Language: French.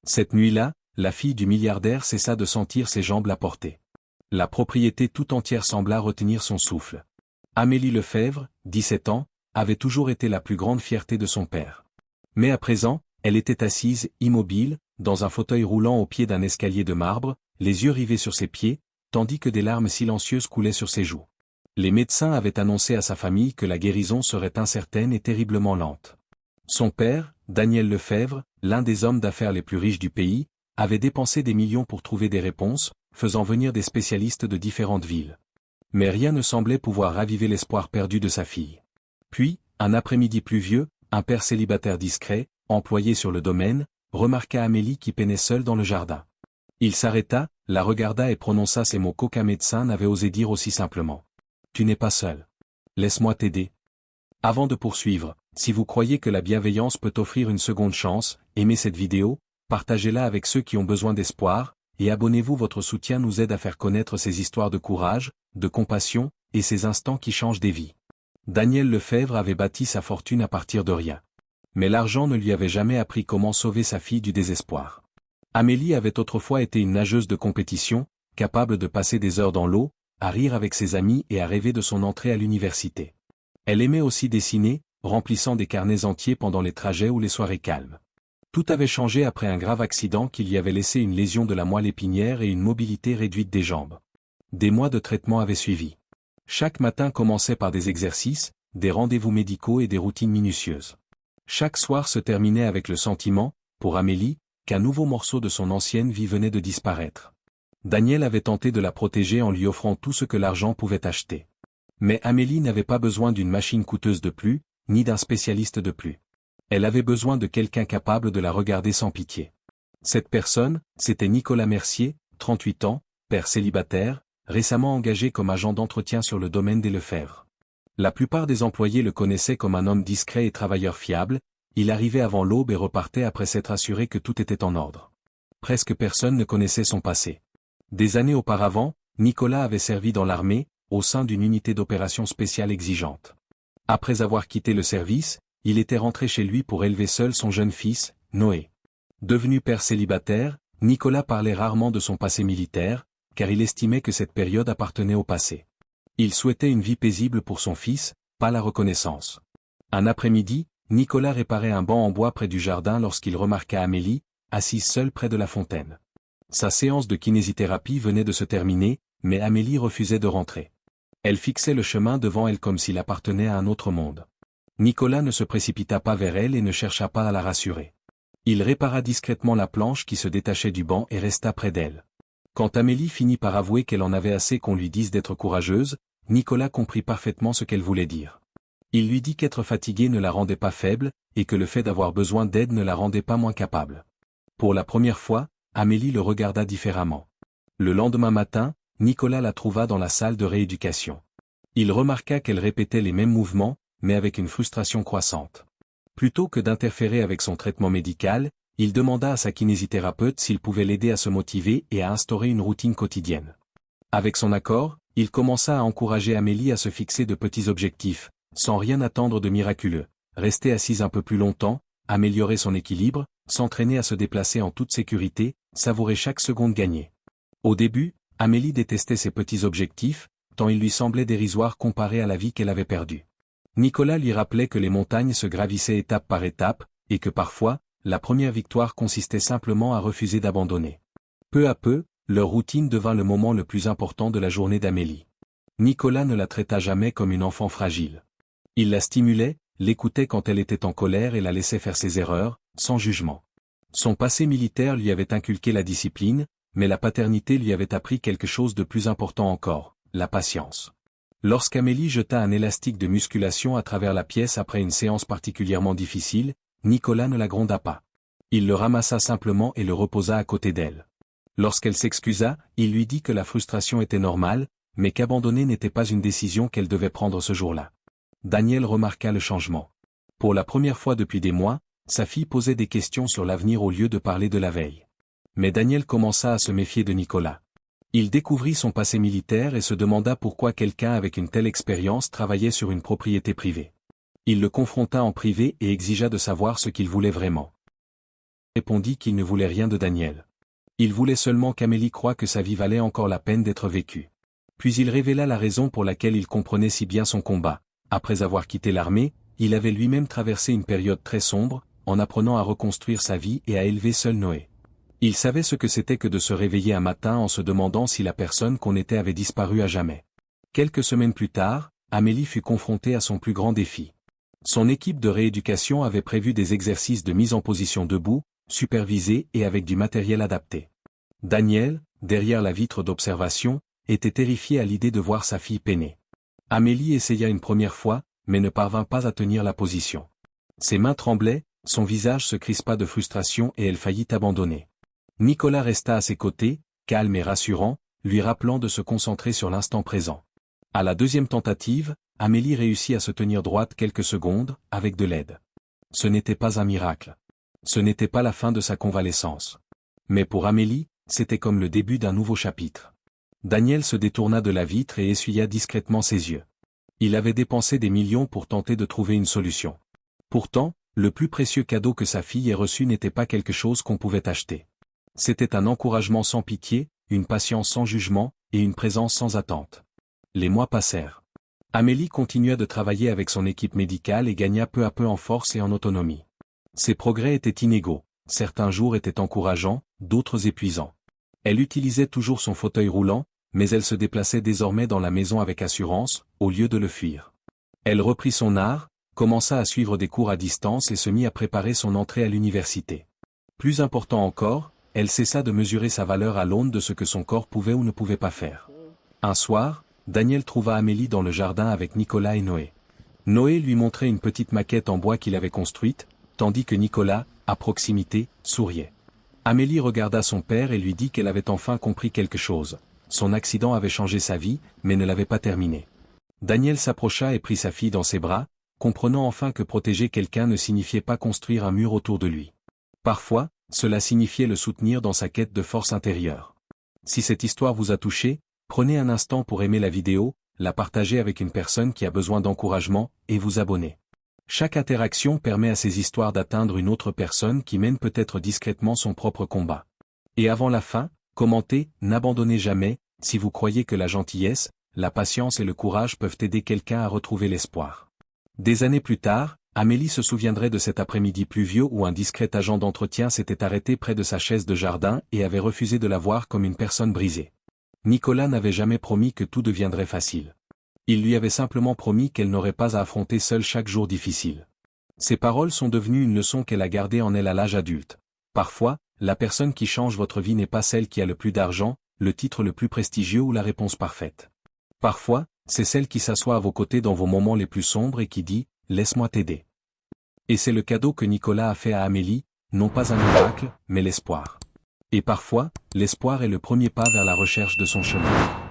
Cette nuit-là, la fille du milliardaire cessa de sentir ses jambes la porter. La propriété tout entière sembla retenir son souffle. Amélie Lefebvre, 17 ans, avait toujours été la plus grande fierté de son père. Mais à présent, elle était assise, immobile, dans un fauteuil roulant au pied d'un escalier de marbre, les yeux rivés sur ses pieds, tandis que des larmes silencieuses coulaient sur ses joues. Les médecins avaient annoncé à sa famille que la guérison serait incertaine et terriblement lente. Son père, Daniel Lefebvre, l'un des hommes d'affaires les plus riches du pays, avait dépensé des millions pour trouver des réponses, faisant venir des spécialistes de différentes villes. Mais rien ne semblait pouvoir raviver l'espoir perdu de sa fille. Puis, un après-midi pluvieux, un père célibataire discret, employé sur le domaine, remarqua Amélie qui peinait seule dans le jardin. Il s'arrêta, la regarda et prononça ces mots qu'aucun médecin n'avait osé dire aussi simplement. « Tu n'es pas seule. Laisse-moi t'aider. » Avant de poursuivre, si vous croyez que la bienveillance peut offrir une seconde chance, aimez cette vidéo, partagez-la avec ceux qui ont besoin d'espoir, et abonnez-vous. Votre soutien nous aide à faire connaître ces histoires de courage, de compassion, et ces instants qui changent des vies. Daniel Lefebvre avait bâti sa fortune à partir de rien. Mais l'argent ne lui avait jamais appris comment sauver sa fille du désespoir. Amélie avait autrefois été une nageuse de compétition, capable de passer des heures dans l'eau, à rire avec ses amis et à rêver de son entrée à l'université. Elle aimait aussi dessiner, remplissant des carnets entiers pendant les trajets ou les soirées calmes. Tout avait changé après un grave accident qui lui avait laissé une lésion de la moelle épinière et une mobilité réduite des jambes. Des mois de traitement avaient suivi. Chaque matin commençait par des exercices, des rendez-vous médicaux et des routines minutieuses. Chaque soir se terminait avec le sentiment, pour Amélie, qu'un nouveau morceau de son ancienne vie venait de disparaître. Daniel avait tenté de la protéger en lui offrant tout ce que l'argent pouvait acheter. Mais Amélie n'avait pas besoin d'une machine coûteuse de plus, ni d'un spécialiste de plus. Elle avait besoin de quelqu'un capable de la regarder sans pitié. Cette personne, c'était Nicolas Mercier, 38 ans, père célibataire, récemment engagé comme agent d'entretien sur le domaine des Lefebvre. La plupart des employés le connaissaient comme un homme discret et travailleur fiable, il arrivait avant l'aube et repartait après s'être assuré que tout était en ordre. Presque personne ne connaissait son passé. Des années auparavant, Nicolas avait servi dans l'armée, au sein d'une unité d'opération spéciale exigeante. Après avoir quitté le service, il était rentré chez lui pour élever seul son jeune fils, Noé. Devenu père célibataire, Nicolas parlait rarement de son passé militaire, car il estimait que cette période appartenait au passé. Il souhaitait une vie paisible pour son fils, pas la reconnaissance. Un après-midi, Nicolas réparait un banc en bois près du jardin lorsqu'il remarqua Amélie, assise seule près de la fontaine. Sa séance de kinésithérapie venait de se terminer, mais Amélie refusait de rentrer. Elle fixait le chemin devant elle comme s'il appartenait à un autre monde. Nicolas ne se précipita pas vers elle et ne chercha pas à la rassurer. Il répara discrètement la planche qui se détachait du banc et resta près d'elle. Quand Amélie finit par avouer qu'elle en avait assez qu'on lui dise d'être courageuse, Nicolas comprit parfaitement ce qu'elle voulait dire. Il lui dit qu'être fatiguée ne la rendait pas faible, et que le fait d'avoir besoin d'aide ne la rendait pas moins capable. Pour la première fois, Amélie le regarda différemment. Le lendemain matin, Nicolas la trouva dans la salle de rééducation. Il remarqua qu'elle répétait les mêmes mouvements, mais avec une frustration croissante. Plutôt que d'interférer avec son traitement médical, il demanda à sa kinésithérapeute s'il pouvait l'aider à se motiver et à instaurer une routine quotidienne. Avec son accord, il commença à encourager Amélie à se fixer de petits objectifs, sans rien attendre de miraculeux, rester assise un peu plus longtemps, améliorer son équilibre, s'entraîner à se déplacer en toute sécurité, savourer chaque seconde gagnée. Au début, Amélie détestait ces petits objectifs, tant ils lui semblaient dérisoires comparés à la vie qu'elle avait perdue. Nicolas lui rappelait que les montagnes se gravissaient étape par étape, et que parfois, la première victoire consistait simplement à refuser d'abandonner. Peu à peu, leur routine devint le moment le plus important de la journée d'Amélie. Nicolas ne la traita jamais comme une enfant fragile. Il la stimulait, l'écoutait quand elle était en colère et la laissait faire ses erreurs, sans jugement. Son passé militaire lui avait inculqué la discipline, mais la paternité lui avait appris quelque chose de plus important encore, la patience. Lorsqu'Amélie jeta un élastique de musculation à travers la pièce après une séance particulièrement difficile, Nicolas ne la gronda pas. Il le ramassa simplement et le reposa à côté d'elle. Lorsqu'elle s'excusa, il lui dit que la frustration était normale, mais qu'abandonner n'était pas une décision qu'elle devait prendre ce jour-là. Daniel remarqua le changement. Pour la première fois depuis des mois, sa fille posait des questions sur l'avenir au lieu de parler de la veille. Mais Daniel commença à se méfier de Nicolas. Il découvrit son passé militaire et se demanda pourquoi quelqu'un avec une telle expérience travaillait sur une propriété privée. Il le confronta en privé et exigea de savoir ce qu'il voulait vraiment. répondit qu'il ne voulait rien de Daniel. Il voulait seulement qu'Amélie croie que sa vie valait encore la peine d'être vécue. Puis il révéla la raison pour laquelle il comprenait si bien son combat. Après avoir quitté l'armée, il avait lui-même traversé une période très sombre, en apprenant à reconstruire sa vie et à élever seul Noé. Il savait ce que c'était que de se réveiller un matin en se demandant si la personne qu'on était avait disparu à jamais. Quelques semaines plus tard, Amélie fut confrontée à son plus grand défi. Son équipe de rééducation avait prévu des exercices de mise en position debout, supervisés et avec du matériel adapté. Daniel, derrière la vitre d'observation, était terrifié à l'idée de voir sa fille peiner. Amélie essaya une première fois, mais ne parvint pas à tenir la position. Ses mains tremblaient, son visage se crispa de frustration et elle faillit abandonner. Nicolas resta à ses côtés, calme et rassurant, lui rappelant de se concentrer sur l'instant présent. À la deuxième tentative, Amélie réussit à se tenir droite quelques secondes, avec de l'aide. Ce n'était pas un miracle. Ce n'était pas la fin de sa convalescence. Mais pour Amélie, c'était comme le début d'un nouveau chapitre. Daniel se détourna de la vitre et essuya discrètement ses yeux. Il avait dépensé des millions pour tenter de trouver une solution. Pourtant, le plus précieux cadeau que sa fille ait reçu n'était pas quelque chose qu'on pouvait acheter. C'était un encouragement sans pitié, une patience sans jugement, et une présence sans attente. Les mois passèrent. Amélie continua de travailler avec son équipe médicale et gagna peu à peu en force et en autonomie. Ses progrès étaient inégaux, certains jours étaient encourageants, d'autres épuisants. Elle utilisait toujours son fauteuil roulant, mais elle se déplaçait désormais dans la maison avec assurance, au lieu de le fuir. Elle reprit son art, commença à suivre des cours à distance et se mit à préparer son entrée à l'université. Plus important encore, elle cessa de mesurer sa valeur à l'aune de ce que son corps pouvait ou ne pouvait pas faire. Un soir, Daniel trouva Amélie dans le jardin avec Nicolas et Noé. Noé lui montrait une petite maquette en bois qu'il avait construite, tandis que Nicolas, à proximité, souriait. Amélie regarda son père et lui dit qu'elle avait enfin compris quelque chose. Son accident avait changé sa vie, mais ne l'avait pas terminé. Daniel s'approcha et prit sa fille dans ses bras, comprenant enfin que protéger quelqu'un ne signifiait pas construire un mur autour de lui. Parfois, cela signifiait le soutenir dans sa quête de force intérieure. Si cette histoire vous a touché, prenez un instant pour aimer la vidéo, la partager avec une personne qui a besoin d'encouragement, et vous abonner. Chaque interaction permet à ces histoires d'atteindre une autre personne qui mène peut-être discrètement son propre combat. Et avant la fin, commentez, n'abandonnez jamais, si vous croyez que la gentillesse, la patience et le courage peuvent aider quelqu'un à retrouver l'espoir. Des années plus tard, Amélie se souviendrait de cet après-midi pluvieux où un discret agent d'entretien s'était arrêté près de sa chaise de jardin et avait refusé de la voir comme une personne brisée. Nicolas n'avait jamais promis que tout deviendrait facile. Il lui avait simplement promis qu'elle n'aurait pas à affronter seule chaque jour difficile. Ces paroles sont devenues une leçon qu'elle a gardée en elle à l'âge adulte. Parfois, la personne qui change votre vie n'est pas celle qui a le plus d'argent, le titre le plus prestigieux ou la réponse parfaite. Parfois, c'est celle qui s'assoit à vos côtés dans vos moments les plus sombres et qui dit « Laisse-moi t'aider ». Et c'est le cadeau que Nicolas a fait à Amélie, non pas un miracle, mais l'espoir. Et parfois, l'espoir est le premier pas vers la recherche de son chemin.